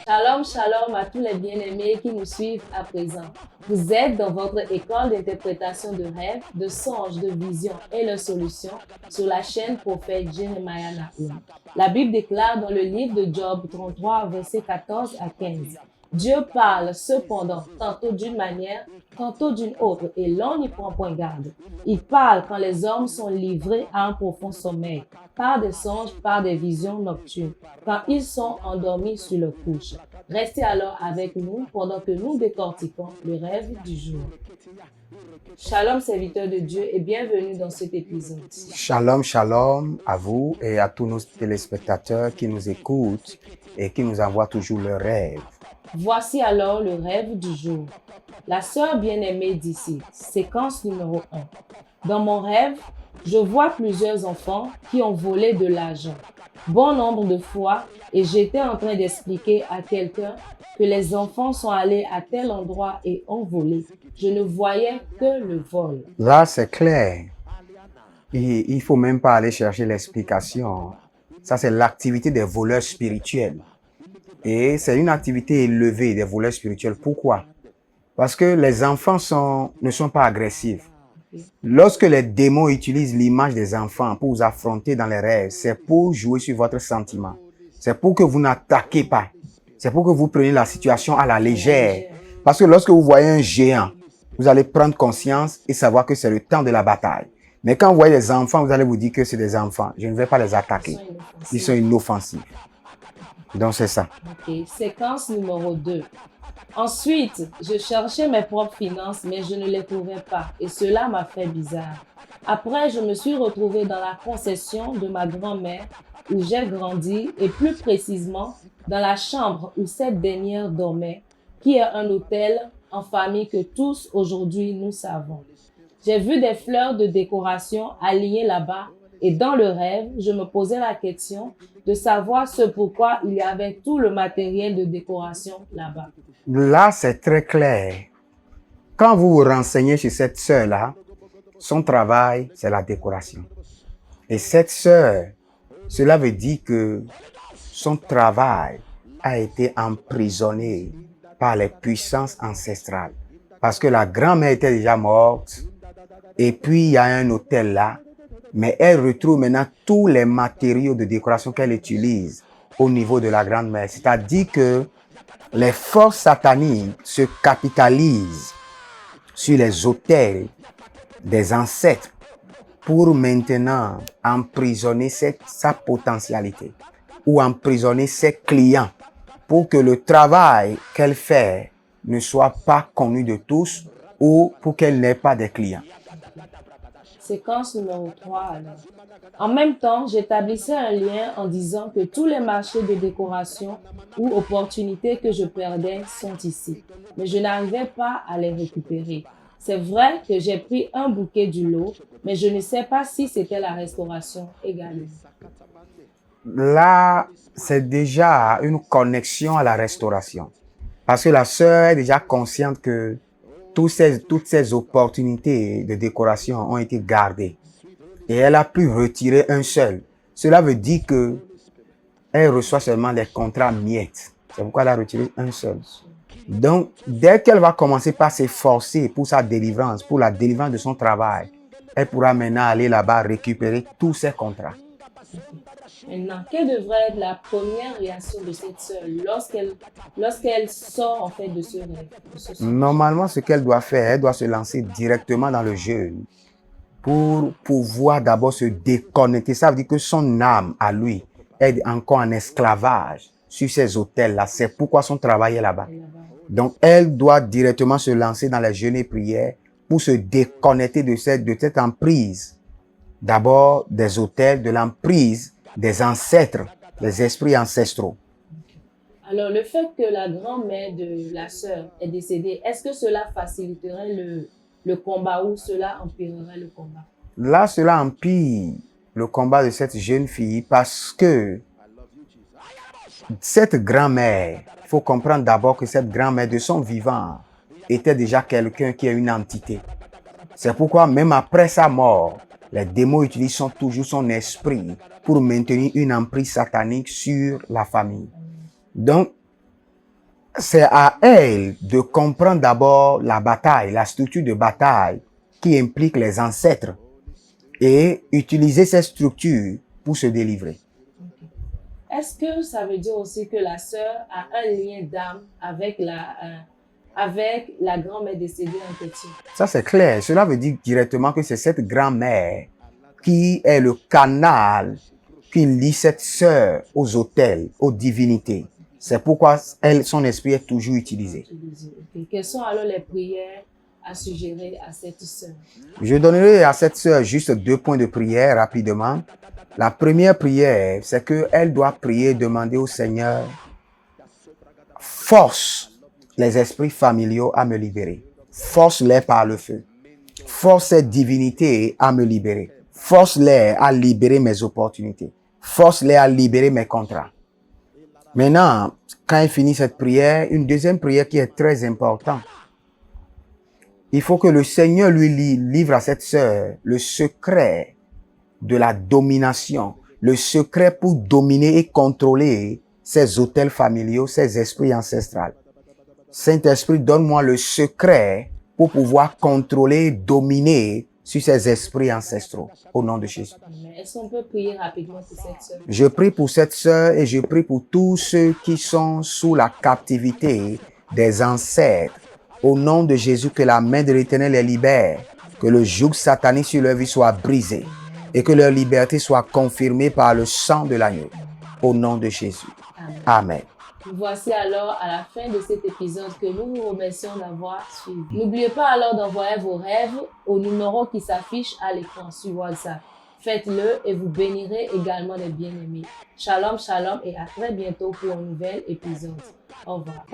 Shalom, shalom à tous les bien-aimés qui nous suivent à présent. Vous êtes dans votre école d'interprétation de rêves, de songes, de visions et leurs solutions sur la chaîne Prophète Jeremiah Nahum. La Bible déclare dans le livre de Job 33, versets 14 à 15. Dieu parle cependant tantôt d'une manière, tantôt d'une autre, et l'on n'y prend point garde. Il parle quand les hommes sont livrés à un profond sommeil, par des songes, par des visions nocturnes, quand ils sont endormis sur leur couche. Restez alors avec nous pendant que nous décortiquons le rêve du jour. Shalom, serviteurs de Dieu, et bienvenue dans cet épisode. Shalom, shalom à vous et à tous nos téléspectateurs qui nous écoutent et qui nous envoient toujours leurs rêves. Voici alors le rêve du jour. La sœur bien-aimée d'ici, séquence numéro 1. Dans mon rêve, je vois plusieurs enfants qui ont volé de l'argent. Bon nombre de fois, et j'étais en train d'expliquer à quelqu'un que les enfants sont allés à tel endroit et ont volé. Je ne voyais que le vol. Là, c'est clair. Il ne faut même pas aller chercher l'explication. Ça, c'est l'activité des voleurs spirituels. Et c'est une activité élevée des voleurs spirituels. Pourquoi? Parce que les enfants ne sont pas agressifs. Lorsque les démons utilisent l'image des enfants pour vous affronter dans les rêves, c'est pour jouer sur votre sentiment. C'est pour que vous n'attaquez pas. C'est pour que vous preniez la situation à la légère. Parce que lorsque vous voyez un géant, vous allez prendre conscience et savoir que c'est le temps de la bataille. Mais quand vous voyez les enfants, vous allez vous dire que c'est des enfants. Je ne vais pas les attaquer. Ils sont inoffensifs. Donc c'est ça. Ok, séquence numéro 2. Ensuite, je cherchais mes propres finances, mais je ne les trouvais pas et cela m'a fait bizarre. Après, je me suis retrouvée dans la concession de ma grand-mère où j'ai grandi et plus précisément dans la chambre où cette dernière dormait, qui est un hôtel en famille que tous aujourd'hui nous savons. J'ai vu des fleurs de décoration alignées là-bas et dans le rêve, je me posais la question de savoir ce pourquoi il y avait tout le matériel de décoration là-bas. Là, c'est très clair. Quand vous vous renseignez sur cette sœur-là, son travail, c'est la décoration. Et cette sœur, cela veut dire que son travail a été emprisonné par les puissances ancestrales. Parce que la grand-mère était déjà morte. Et puis, il y a un hôtel là. Mais elle retrouve maintenant tous les matériaux de décoration qu'elle utilise au niveau de la grand-mère. C'est-à-dire que les forces sataniques se capitalisent sur les autels des ancêtres pour maintenant emprisonner sa potentialité ou emprisonner ses clients pour que le travail qu'elle fait ne soit pas connu de tous ou pour qu'elle n'ait pas de clients. Séquence numéro 3 alors. En même temps, j'établissais un lien en disant que tous les marchés de décoration ou opportunités que je perdais sont ici. Mais je n'arrivais pas à les récupérer. C'est vrai que j'ai pris un bouquet du lot, mais je ne sais pas si c'était la restauration également. Là, c'est déjà une connexion à la restauration. Parce que la sœur est déjà consciente que toutes ces opportunités de décoration ont été gardées. Et elle a pu retirer un seul. Cela veut dire que elle reçoit seulement les contrats miettes. C'est pourquoi elle a retiré un seul. Donc, dès qu'elle va commencer par s'efforcer pour sa délivrance, pour la délivrance de son travail, elle pourra maintenant aller là-bas récupérer tous ses contrats. Maintenant, quelle devrait être la première réaction de cette sœur lorsqu'elle sort en fait de ce rêve? Normalement, ce qu'elle doit faire, elle doit se lancer directement dans le jeûne pour pouvoir d'abord se déconnecter. Ça veut dire que son âme à lui est encore en esclavage sur ces hôtels-là. C'est pourquoi son travail est là-bas. Donc, elle doit directement se lancer dans les jeûnes et prières pour se déconnecter de cette emprise. D'abord des hôtels, de l'emprise des ancêtres, des esprits ancestraux. Alors, le fait que la grand-mère de la sœur est décédée, est-ce que cela faciliterait le combat ou cela empirerait le combat? Là, cela empire le combat de cette jeune fille parce que cette grand-mère, il faut comprendre d'abord que cette grand-mère de son vivant était déjà quelqu'un qui est une entité. C'est pourquoi même après sa mort, Les démons utilisent toujours son esprit pour maintenir une emprise satanique sur la famille. Donc, c'est à elle de comprendre d'abord la bataille, la structure de bataille qui implique les ancêtres et utiliser ces structures pour se délivrer. Est-ce que ça veut dire aussi que la sœur a un lien d'âme avec la grand-mère décédée en question? Ça, c'est clair. Cela veut dire directement que c'est cette grand-mère qui est le canal qui lie cette sœur aux autels, aux divinités. C'est pourquoi son esprit est toujours utilisé. Okay. Quelles sont alors les prières à suggérer à cette sœur? Je donnerai à cette sœur juste 2 points de prière rapidement. La première prière, c'est qu'elle doit prier, demander au Seigneur, force les esprits familiaux à me libérer. Force-les par le feu. Force cette divinité à me libérer. Force-les à libérer mes opportunités. Force-les à libérer mes contrats. Maintenant, quand elle finit cette prière, une deuxième prière qui est très importante. Il faut que le Seigneur lui livre à cette sœur le secret de la domination, le secret pour dominer et contrôler ces autels familiaux, ces esprits ancestrales. Saint-Esprit, donne-moi le secret pour pouvoir contrôler, dominer sur ces esprits ancestraux, au nom de Jésus. Est-ce qu'on peut prier rapidement pour cette sœur? Je prie pour cette sœur et je prie pour tous ceux qui sont sous la captivité des ancêtres. Au nom de Jésus, que la main de l'Éternel les libère, que le joug satanique sur leur vie soit brisé et que leur liberté soit confirmée par le sang de l'agneau. Au nom de Jésus. Amen. Amen. Nous voici alors à la fin de cet épisode que nous vous remercions d'avoir suivi. N'oubliez pas alors d'envoyer vos rêves au numéro qui s'affiche à l'écran sur WhatsApp. Faites-le et vous bénirez également les bien-aimés. Shalom, shalom et à très bientôt pour un nouvel épisode. Au revoir.